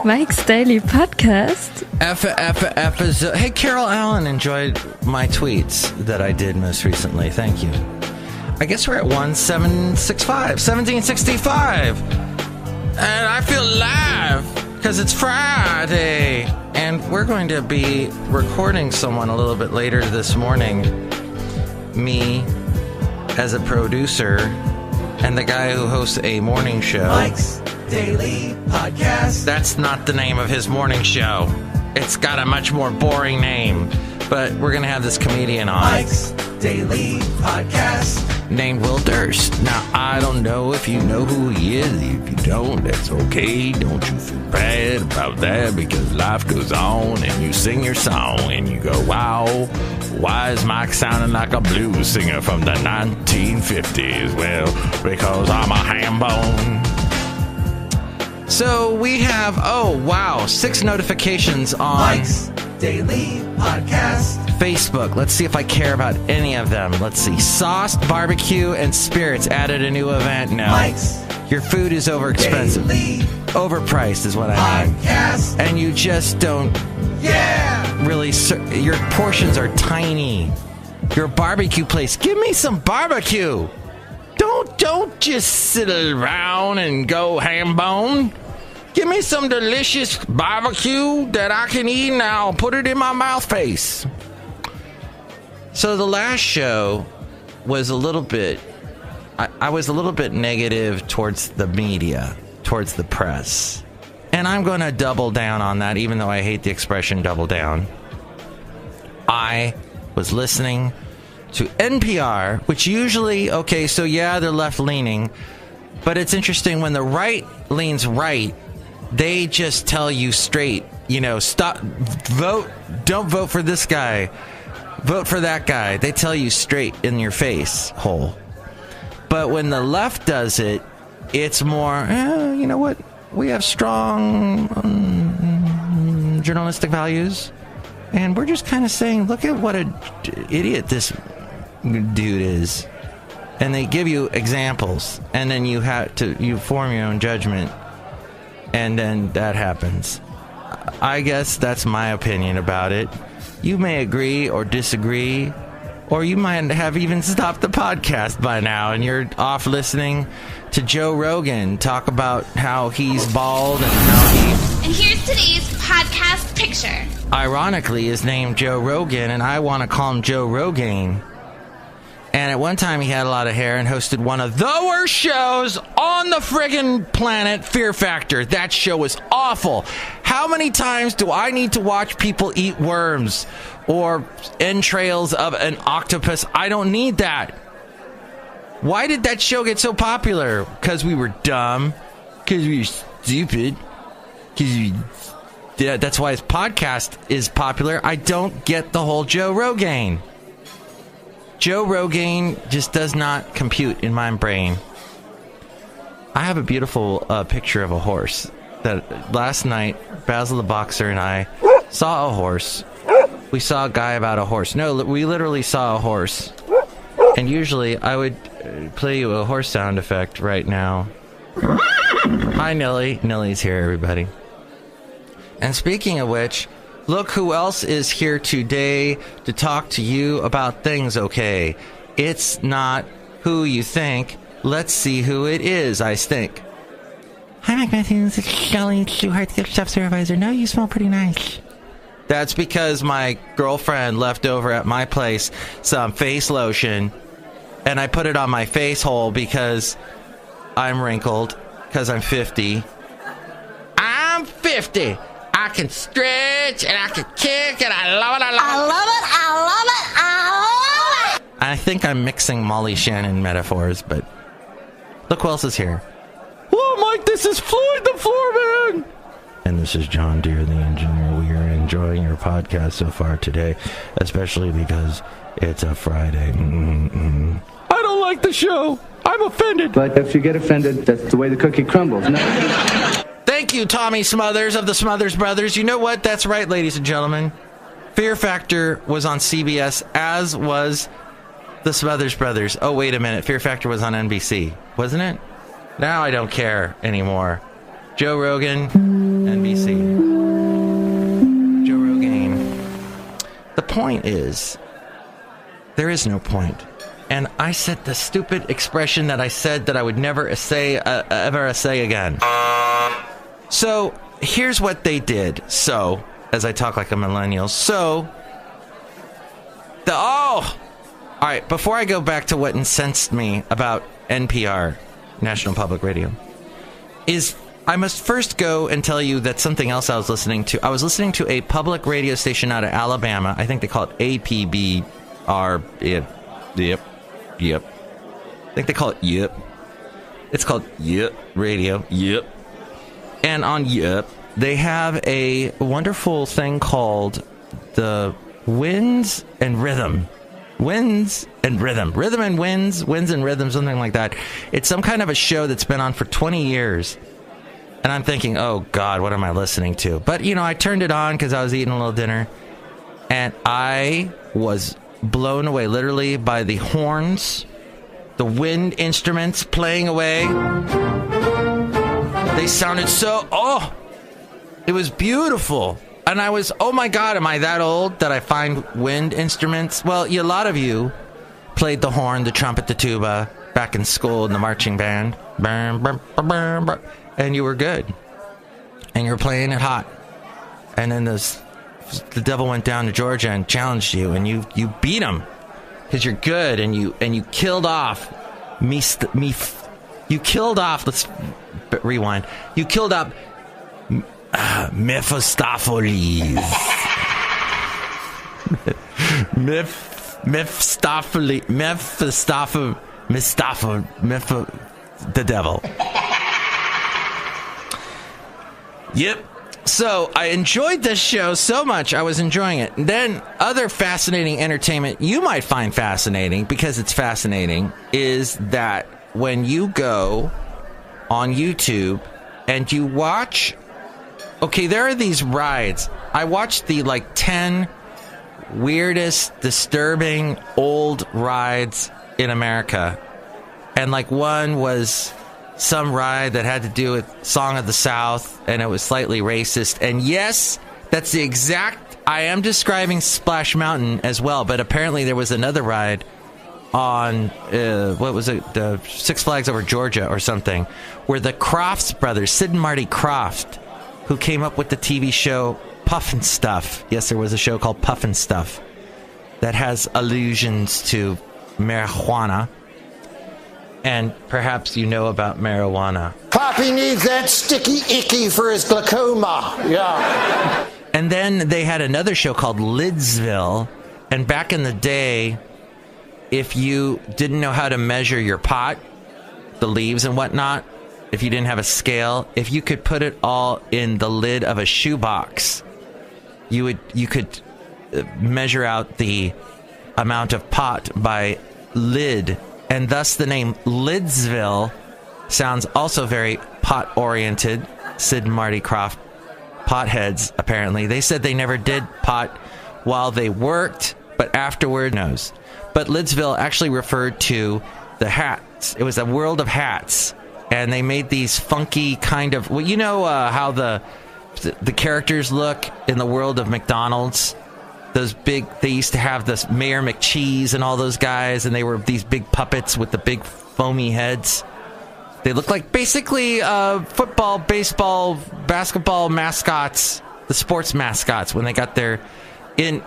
Mike's Daily Podcast. Hey, Carol Allen enjoyed my tweets that I did most recently. Thank you. I guess we're at 1765. And I feel live because it's Friday. And we're going to be recording someone a little bit later this morning. Me as a producer and the guy who hosts a morning show. Mike's Daily Podcast. That's not the name of his morning show. It's got a much more boring name. But we're going to have this comedian on. Mike's Daily Podcast. Named Will Durst. Now, I don't know if you know who he is. If you don't, that's okay. Don't you feel bad about that, because life goes on and you sing your song and you go, wow, why is Mike sounding like a blues singer from the 1950s? Well, because I'm a ham bone. So we have, 6 notifications on Mike's Daily Podcast. Facebook. Let's see if I care about any of them. Let's see. Sauced Barbecue and Spirits added a new event. No. Mike's Your food is overexpensive. Daily Overpriced is what I mean. Podcast. And you just don't really... Your portions are tiny. Your barbecue place. Give me some barbecue. Don't just sit around and go ham bone. Give me some delicious barbecue that I can eat and I'll put it in my mouth face. So the last show was a little bit... I was a little bit negative towards the media, towards the press. And I'm going to double down on that, even though I hate the expression double down. I was listening to NPR, which usually, they're left-leaning. But it's interesting, when the right leans right, they just tell you straight, stop, vote, don't vote for this guy, vote for that guy. They tell you straight in your face hole. But when the left does it, it's more, you know what? We have strong journalistic values. And we're just kind of saying, look at what an idiot this dude is. And they give you examples. And then you form your own judgment. And then that happens. I guess that's my opinion about it. You may agree or disagree. Or you might have even stopped the podcast by now and you're off listening to Joe Rogan talk about how he's bald and how he... And here's today's podcast picture. Ironically is named Joe Rogan, and I want to call him Joe Rogaine. And at one time he had a lot of hair and hosted one of the worst shows on the friggin' planet, Fear Factor. That show was awful. How many times do I need to watch people eat worms or entrails of an octopus? I don't need that. Why did that show get so popular? Because we were dumb. Because we were stupid. That's why his podcast is popular. I don't get the whole Joe Rogan. Joe Rogan just does not compute in my brain. I have a beautiful picture of a horse that last night Basil the Boxer and I saw a horse. We saw a guy about a horse. No, we literally saw a horse. And usually I would play you a horse sound effect right now. Hi, Nelly. Nelly's here, everybody. And speaking of which, look who else is here today to talk to you about things, okay? It's not who you think. Let's see who it is, I think. Hi, Mike Matthews. It's Chely Shoehart, the chef supervisor. No, you smell pretty nice. That's because my girlfriend left over at my place some face lotion, and I put it on my face hole because I'm wrinkled, because I'm 50. I'm 50. I can stretch, and I can kick, and I love it, I love it. I think I'm mixing Molly Shannon metaphors, but look who else is here. Hello, Mike, this is Floyd the Floorman. And this is John Deere, the engineer. We are enjoying your podcast so far today, especially because it's a Friday. I don't like the show. I'm offended. But if you get offended, that's the way the cookie crumbles. No. Thank you, Tommy Smothers of the Smothers Brothers. You know what? That's right, ladies and gentlemen. Fear Factor was on CBS, as was the Smothers Brothers. Oh, wait a minute. Fear Factor was on NBC, wasn't it? Now I don't care anymore. Joe Rogan, NBC. point is, there is no point. And I said the stupid expression that I said that I would never say again. So here's what they did. So, as I talk like a millennial, all right, before I go back to what incensed me about NPR, National Public Radio, is I must first go and tell you that something else I was listening to. I was listening to a public radio station out of Alabama. I think they call it APBR. Yep. I think they call it Yep. It's called Yep Radio. Yep. And on Yep, they have a wonderful thing called the Winds and Rhythm. Winds and Rhythm. Rhythm and Winds. Winds and Rhythm, something like that. It's some kind of a show that's been on for 20 years. And I'm thinking, oh, God, what am I listening to? But, I turned it on because I was eating a little dinner. And I was blown away, literally, by the horns, the wind instruments playing away. They sounded it was beautiful. And I was, oh, my God, am I that old that I find wind instruments? Well, a lot of you played the horn, the trumpet, the tuba back in school in the marching band. And you were good. And you were playing it hot. And then the devil went down to Georgia and challenged you, and you beat him because you're good, and you killed off you killed off. Let's rewind. You killed off Mephistopheles. The devil. Yep. So I enjoyed this show so much. I was enjoying it. Then other fascinating entertainment you might find fascinating, because it's fascinating, is that when you go on YouTube and you watch, okay, there are these rides. I watched the 10 weirdest, disturbing old rides in America. And one was some ride that had to do with Song of the South, and it was slightly racist. And yes, that's the exact, I am describing Splash Mountain as well, but apparently there was another ride on, what was it, the Six Flags Over Georgia or something, where the Crofts brothers, Sid and Marty Krofft, who came up with the TV show Puffin' Stuff. Yes, there was a show called Puffin' Stuff that has allusions to marijuana. And perhaps you know about marijuana. Poppy needs that sticky icky for his glaucoma. Yeah. And then they had another show called Lidsville. And back in the day, if you didn't know how to measure your pot, the leaves and whatnot, if you didn't have a scale, if you could put it all in the lid of a shoebox, you could measure out the amount of pot by lid. And thus the name Lidsville sounds also very pot-oriented. Sid and Marty Krofft, potheads, apparently. They said they never did pot while they worked, but afterward knows. But Lidsville actually referred to the hats. It was a world of hats. And they made these funky kind of... Well, how the characters look in the world of McDonald's? Those big, they used to have this Mayor McCheese and all those guys, and they were these big puppets with the big foamy heads. They look like basically football, baseball, basketball mascots, the sports mascots when they got their in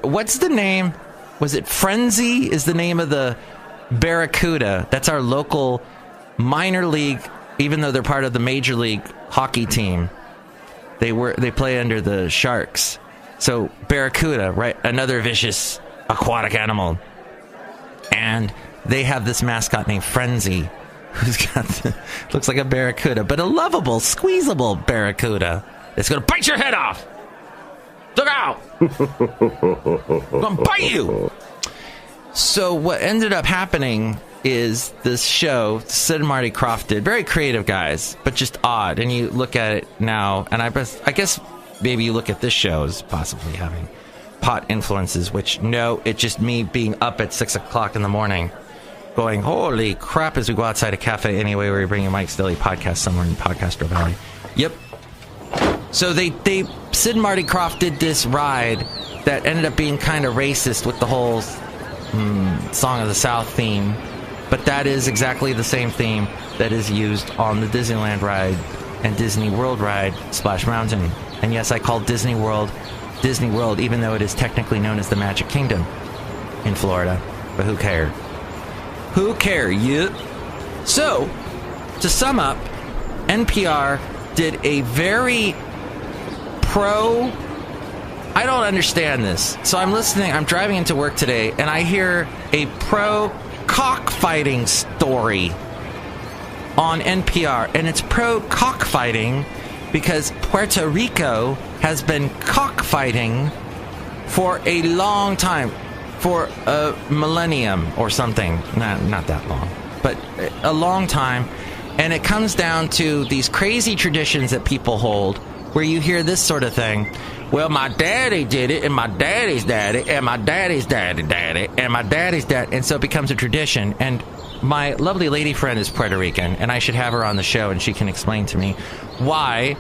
what's the name? Was it Frenzy is the name of the Barracuda? That's our local minor league, even though they're part of the major league hockey team. They play under the Sharks. So, Barracuda, right? Another vicious aquatic animal. And they have this mascot named Frenzy, who's got looks like a barracuda, but a lovable, squeezable barracuda. It's going to bite your head off. Look out! I'm going to bite you! So, what ended up happening is this show, Sid and Marty Krofft did, very creative guys, but just odd. And you look at it now, and I guess... Maybe you look at this show as possibly having pot influences, which, no, it's just me being up at 6 o'clock in the morning going, holy crap, as we go outside a Café Anyway, where we bring you Mike's Daily Podcast somewhere in Podcastro Valley. Yep. So they Sid and Marty Krofft did this ride that ended up being kind of racist with the whole Song of the South theme. But that is exactly the same theme that is used on the Disneyland ride and Disney World ride, Splash Mountain. And yes, I call Disney World, even though it is technically known as the Magic Kingdom in Florida. But who cares? Who cares? Yeah. So, to sum up, NPR did a very I don't understand this. So I'm driving into work today, and I hear a pro-cockfighting story on NPR. And it's pro-cockfighting because Puerto Rico has been cockfighting for a long time. For a millennium or something. Not that long, but a long time. And it comes down to these crazy traditions that people hold where you hear this sort of thing. Well, my daddy did it, and my daddy's daddy, and my daddy's daddy, and my daddy's dad. And so it becomes a tradition. And my lovely lady friend is Puerto Rican, and I should have her on the show, and she can explain to me why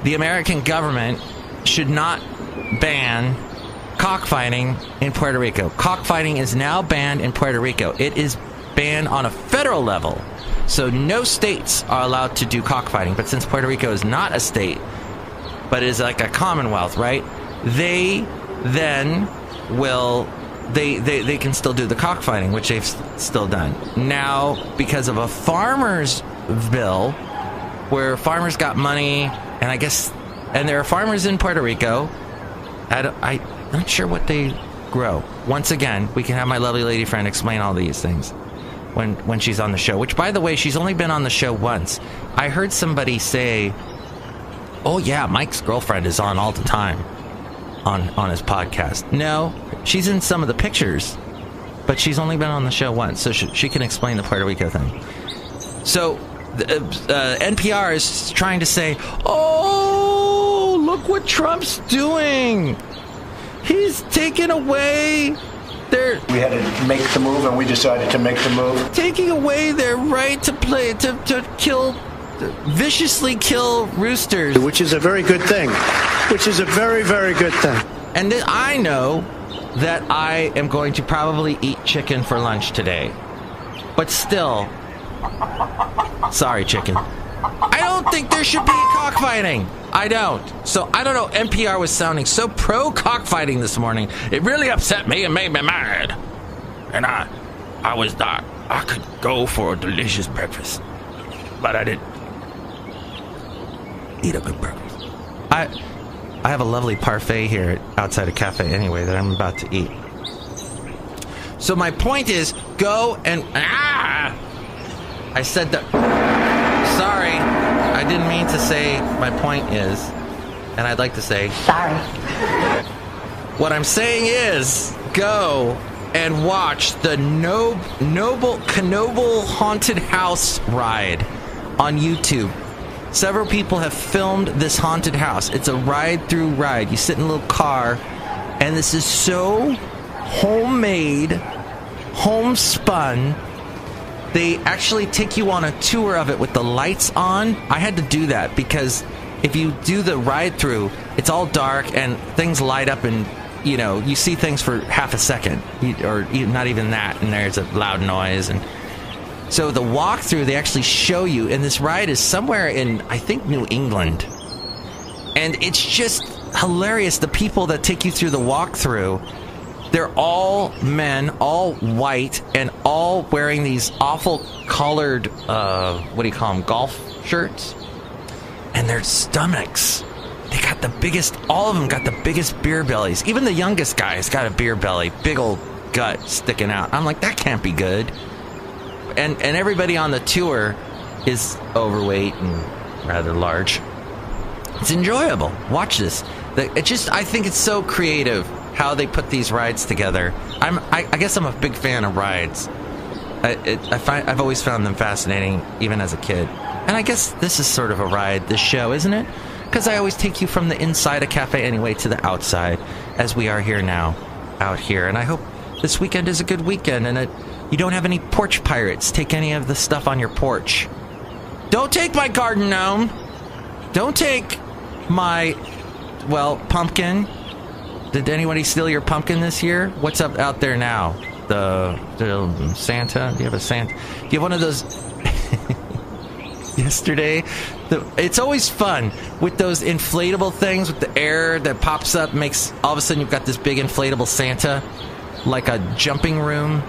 the American government should not ban cockfighting in Puerto Rico. Cockfighting is now banned in Puerto Rico. It is banned on a federal level. So no states are allowed to do cockfighting. But since Puerto Rico is not a state, but is like a commonwealth, right? They then will... They can still do the cockfighting, which they've still done. Now, because of a farmer's bill, where farmers got money, and there are farmers in Puerto Rico, I'm not sure what they grow. Once again, we can have my lovely lady friend explain all these things when she's on the show. Which, by the way, she's only been on the show once. I heard somebody say, "Oh yeah, Mike's girlfriend is on all the time on his podcast." No, she's in some of the pictures, but she's only been on the show once, so she can explain the Puerto Rico thing. So NPR is trying to say, "Oh, look what Trump's doing. He's taking away We had to make the move, and we decided to make the move. Taking away their right to viciously kill roosters." Which is a very good thing. Which is a very, very good thing. And then I know that I am going to probably eat chicken for lunch today. But still, sorry, chicken. I don't think there should be cockfighting. I don't. So, I don't know. NPR was sounding so pro-cockfighting this morning. It really upset me and made me mad. And I was not. I could go for a delicious breakfast. But I didn't eat a good breakfast. I have a lovely parfait here outside of Café Anyway that I'm about to eat. So my point is, go and... I said that... Sorry, I didn't mean to say my point is, and I'd like to say... Sorry. What I'm saying is, go and watch the Noble Haunted House ride on YouTube. Several people have filmed this haunted house. It's a ride-through ride. You sit in a little car, and this is so homemade, homespun. They actually take you on a tour of it with the lights on. I had to do that because if you do the ride-through, it's all dark and things light up and, you see things for half a second, or not even that, and there's a loud noise. And so the walkthrough, they actually show you, and this ride is somewhere in, I think, New England. And it's just hilarious. The people that take you through the walkthrough, they're all men, all white, and all wearing these awful colored, what do you call them, golf shirts? And their stomachs, they got the biggest, all of them got the biggest beer bellies. Even the youngest guy's got a beer belly, big old gut sticking out. I'm like, that can't be good. And everybody on the tour is overweight and rather large. It's enjoyable. Watch this. I think it's so creative how they put these rides together. I guess I'm a big fan of rides. I've always found them fascinating, even as a kid. And I guess this is sort of a ride, this show, isn't it? Because I always take you from the inside of Café Anyway to the outside, as we are here now, out here. And I hope this weekend is a good weekend, and you don't have any porch pirates take any of the stuff on your porch. Don't take my garden gnome. Don't take my Well, pumpkin. Did anybody steal your pumpkin this year? What's up out there now? The Santa? Do you have a Santa? Do you have one of those? Yesterday, it's always fun with those inflatable things with the air that pops up, makes all of a sudden you've got this big inflatable Santa, like a jumping room,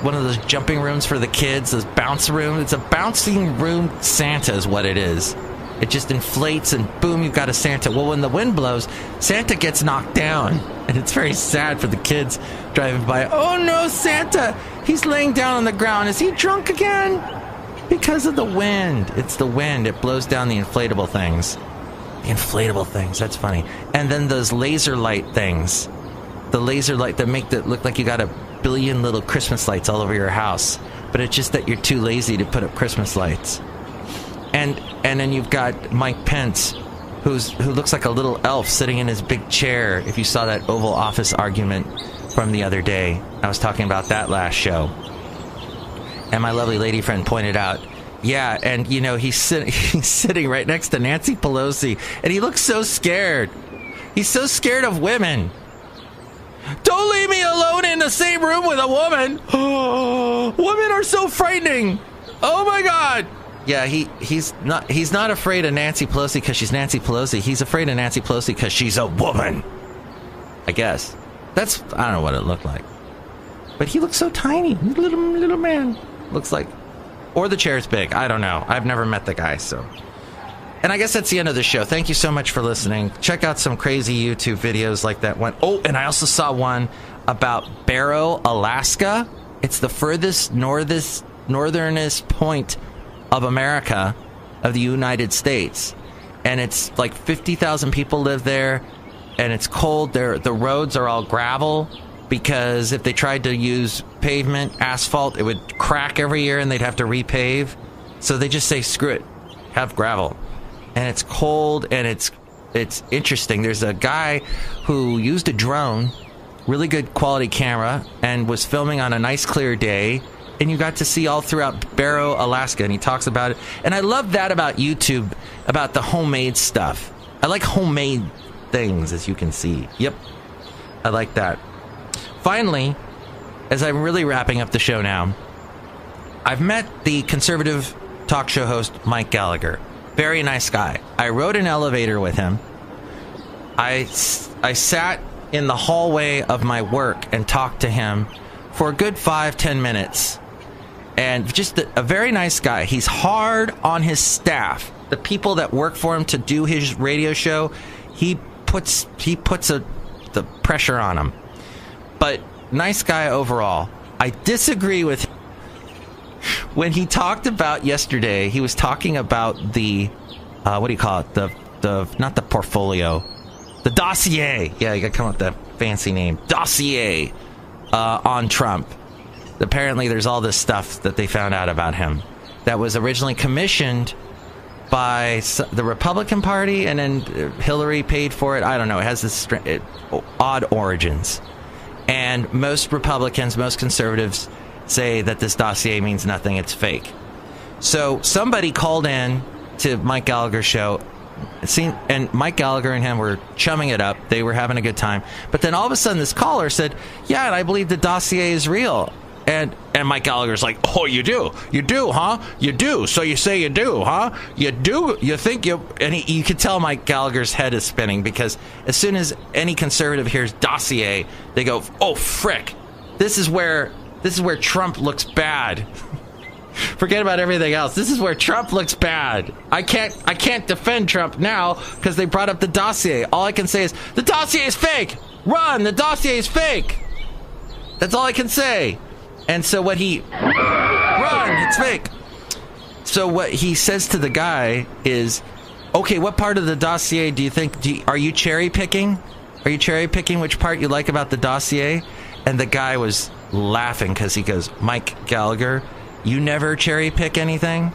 one of those jumping rooms for the kids, those bounce rooms. It's a bouncing room Santa is what it is. It just inflates and boom, you've got a Santa. Well, when the wind blows, Santa gets knocked down, and it's very sad for the kids driving by. Oh no, Santa! He's laying down on the ground. Is he drunk again? Because of the wind. It's the wind. It blows down the inflatable things. The inflatable things. That's funny. And then those laser light things. The laser light that make it look like you got a billion little Christmas lights all over your house. But it's just that you're too lazy to put up Christmas lights. And then you've got Mike Pence, who looks like a little elf sitting in his big chair. If you saw that Oval Office argument from the other day. I was talking about that last show. And my lovely lady friend pointed out, yeah, and you know, he's sitting right next to Nancy Pelosi, and he looks so scared. He's so scared of women. Don't leave me alone in the same room with a woman. Oh, women are so frightening. Oh my God. Yeah, he's not afraid of Nancy Pelosi because she's Nancy Pelosi. He's afraid of Nancy Pelosi because she's a woman. I guess. I don't know what it looked like. But he looks so tiny. Little man. Looks like. Or the chair's big. I don't know. I've never met the guy, so. And I guess that's the end of the show. Thank you so much for listening. Check out some crazy YouTube videos like that one. Oh, and I also saw one about Barrow, Alaska. It's the furthest northernest point of America, of the United States. And it's like 50,000 people live there. And it's cold. The roads are all gravel. Because if they tried to use pavement, asphalt, it would crack every year and they'd have to repave. So they just say, screw it, have gravel. And it's cold and it's interesting. There's a guy who used a drone, really good quality camera, and was filming on a nice clear day. And you got to see all throughout Barrow, Alaska. And he talks about it. And I love that about YouTube, about the homemade stuff. I like homemade things, as you can see. Yep, I like that. Finally, as I'm really wrapping up the show now, I've met the conservative talk show host, Mike Gallagher. Very nice guy. I rode an elevator with him. I sat in the hallway of my work and talked to him for a good 5-10 minutes. And just a very nice guy. He's hard on his staff. The people that work for him to do his radio show, he puts the pressure on them. But nice guy overall. I disagree with him. When he talked about yesterday, he was talking about the, what do you call it? Not the portfolio, the dossier. Yeah, you gotta come up with that fancy name. Dossier on Trump. Apparently there's all this stuff that they found out about him that was originally commissioned by the Republican Party, and then Hillary paid for it. I don't know. It has this odd origins. And most Republicans, most conservatives say that this dossier means nothing. It's fake. So somebody called in to Mike Gallagher's show, and Mike Gallagher and him were chumming it up. They were having a good time. But then all of a sudden this caller said, yeah, and I believe the dossier is real. And Mike Gallagher's like, oh, you do, huh? You do. So you say you do, huh? You do. You think you? And you could tell Mike Gallagher's head is spinning, because as soon as any conservative hears dossier, they go, oh, frick. This is where Trump looks bad. Forget about everything else. This is where Trump looks bad. I can't defend Trump now because they brought up the dossier. All I can say is the dossier is fake. Run. The dossier is fake. That's all I can say. And so run, it's fake. So what he says to the guy is, okay, what part of the dossier do you think, are you cherry picking? Are you cherry picking which part you like about the dossier? And the guy was laughing because he goes, Mike Gallagher, you never cherry pick anything?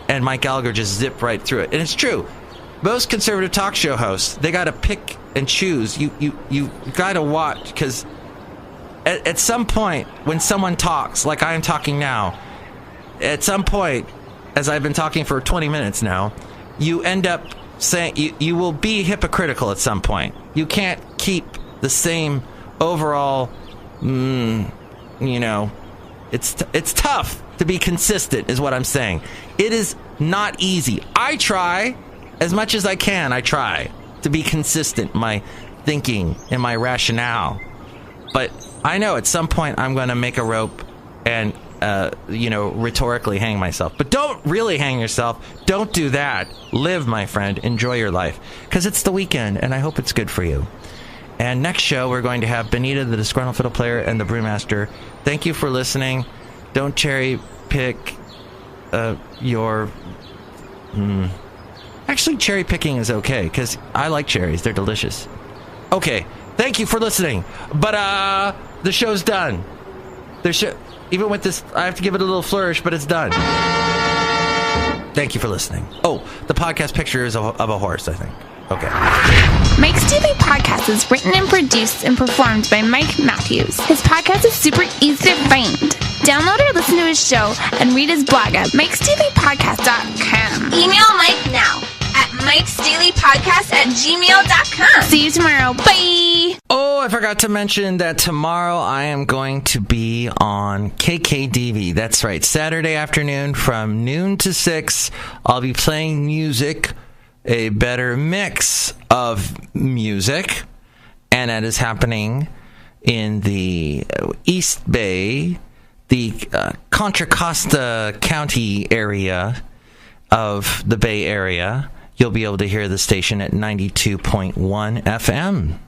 And Mike Gallagher just zipped right through it. And it's true. Most conservative talk show hosts, they got to pick and choose. You got to watch, because at some point, when someone talks, like I am talking now, at some point, as I've been talking for 20 minutes now, you end up saying you will be hypocritical at some point. You can't keep the same overall, it's tough to be consistent is what I'm saying. It is not easy. I try as much as I can. I try to be consistent in my thinking and my rationale. But I know at some point I'm going to make a rope and, rhetorically hang myself. But don't really hang yourself. Don't do that. Live, my friend. Enjoy your life. Because it's the weekend, and I hope it's good for you. And next show, we're going to have Benita, the Disgruntled Fiddle Player, and the Brewmaster. Thank you for listening. Don't cherry pick your... Actually, cherry picking is okay, because I like cherries. They're delicious. Okay, thank you for listening. But the show's done. Even with this, I have to give it a little flourish, but it's done. Thank you for listening. Oh, the podcast picture is of a horse, I think. Okay. Mike's Daily Podcast is written and produced and performed by Mike Matthews. His podcast is super easy to find. Download or listen to his show and read his blog at mikesdailypodcast.com. Email Mike now at mikesdailypodcast@gmail.com. See you tomorrow. Bye! Oh, I forgot to mention that tomorrow I am going to be on KKDV. That's right. Saturday afternoon from noon to 6. I'll be playing music, a better mix of music, and that is happening in the East Bay, the Contra Costa County area of the Bay Area. You'll be able to hear the station at 92.1 FM.